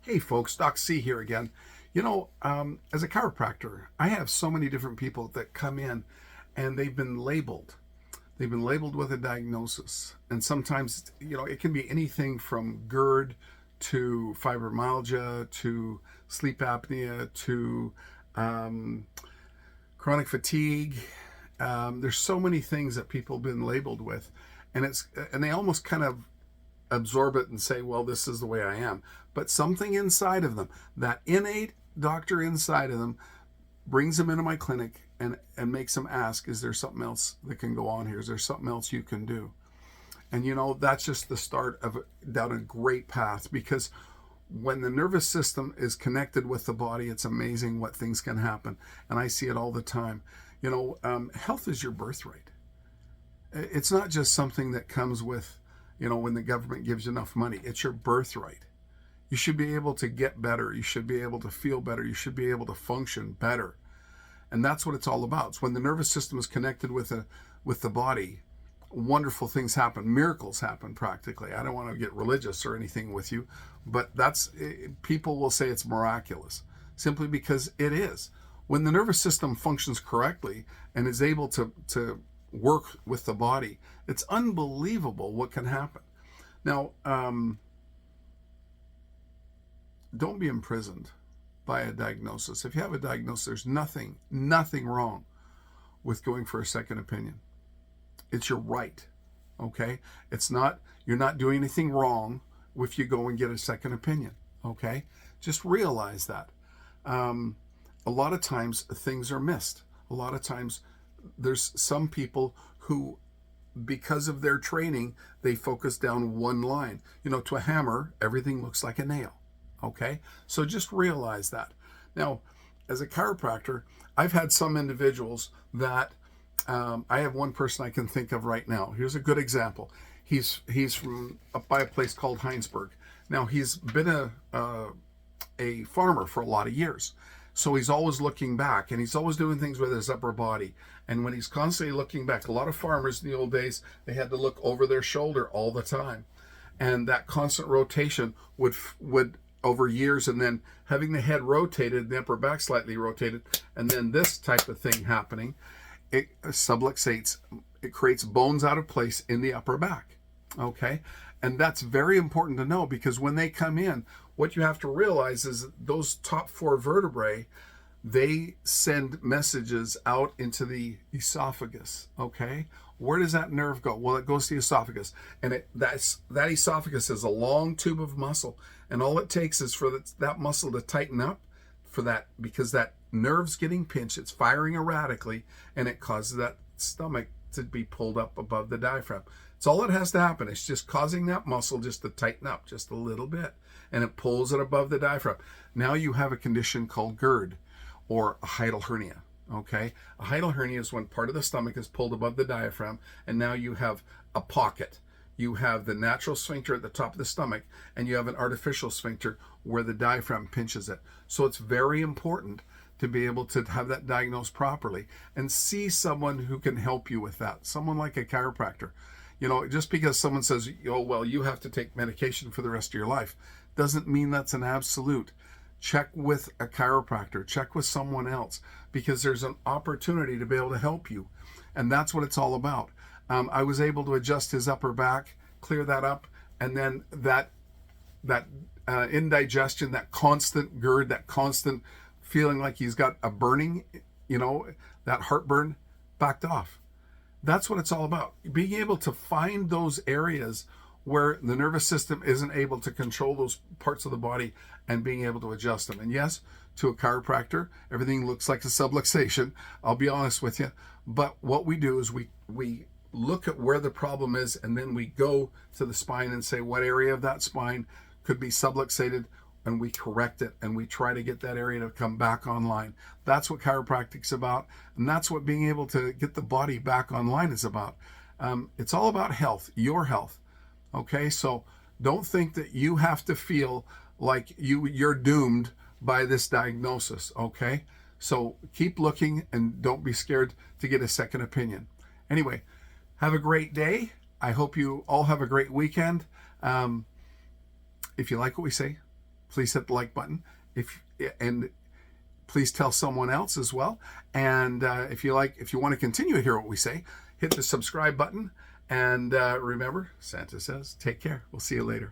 Hey folks, Doc C here again. As a chiropractor, I have so many different people that come in and they've been labeled. They've been labeled with a diagnosis. And sometimes, it can be anything from GERD to fibromyalgia to sleep apnea to um, chronic fatigue. There's so many things that people have been labeled with. And they almost kind of absorb it and say, well, this is the way I am. But something inside of them, that innate doctor inside of them, brings them into my clinic and makes them ask, is there something else that can go on here? Is there something else you can do? And that's just the start of down a great path, because when the nervous system is connected with the body, it's amazing what things can happen. And I see it all the time. Health is your birthright. It's not just something that comes with, when the government gives you enough money. It's your birthright. You should be able to get better. You should be able to feel better. You should be able to function better. And that's what it's all about. It's when the nervous system is connected with the body, wonderful things happen. Miracles happen practically. I don't want to get religious or anything with you, but people will say it's miraculous simply because it is. When the nervous system functions correctly and is able to work with the body, it's unbelievable what can happen. Now, don't be imprisoned by a diagnosis. If you have a diagnosis, there's nothing wrong with going for a second opinion. It's your right, okay? You're not doing anything wrong if you go and get a second opinion, okay? Just realize that. A lot of times things are missed. A lot of times there's some people who, because of their training, they focus down one line. To a hammer, everything looks like a nail. Okay? So just realize that. Now, as a chiropractor, I've had some individuals that, I have one person I can think of right now. Here's a good example. He's from up by a place called Heinsberg. Now, he's been a farmer for a lot of years. So he's always looking back, and he's always doing things with his upper body. And when he's constantly looking back, a lot of farmers in the old days, they had to look over their shoulder all the time. And that constant rotation would over years, and then having the head rotated, the upper back slightly rotated, and then this type of thing happening, it subluxates, it creates bones out of place in the upper back. Okay? And that's very important to know, because when they come in, what you have to realize is those top four vertebrae, they send messages out into the esophagus. Okay? Where does that nerve go? Well, it goes to the esophagus. And that esophagus is a long tube of muscle. And all it takes is for that muscle to tighten up because that nerve's getting pinched, it's firing erratically, and it causes that stomach to be pulled up above the diaphragm. It's all that has to happen. It's just causing that muscle just to tighten up just a little bit, and it pulls it above the diaphragm. Now you have a condition called GERD, or a hiatal hernia. Okay? A hiatal hernia is when part of the stomach is pulled above the diaphragm, and now you have a pocket. You have the natural sphincter at the top of the stomach, and you have an artificial sphincter where the diaphragm pinches it. So it's very important to be able to have that diagnosed properly and see someone who can help you with that. Someone like a chiropractor. Just because someone says, oh, well, you have to take medication for the rest of your life, doesn't mean that's an absolute. Check with a chiropractor, check with someone else, because there's an opportunity to be able to help you. And that's what it's all about. I was able to adjust his upper back, clear that up, and then that indigestion, that constant GERD, that constant feeling like he's got a burning, that heartburn, backed off. That's what it's all about. Being able to find those areas where the nervous system isn't able to control those parts of the body and being able to adjust them. And yes, to a chiropractor, everything looks like a subluxation. I'll be honest with you. But what we do is we look at where the problem is, and then we go to the spine and say what area of that spine could be subluxated, and we correct it, and we try to get that area to come back online. That's what chiropractic's about, and that's what being able to get the body back online is about. It's all about health, your health. Okay, so don't think that you have to feel like you're doomed by this diagnosis. Okay, so keep looking and don't be scared to get a second opinion. Anyway, have a great day. I hope you all have a great weekend. If you like what we say, please hit the like button. And please tell someone else as well. And if you want to continue to hear what we say, hit the subscribe button. And remember, Santa says, take care. We'll see you later.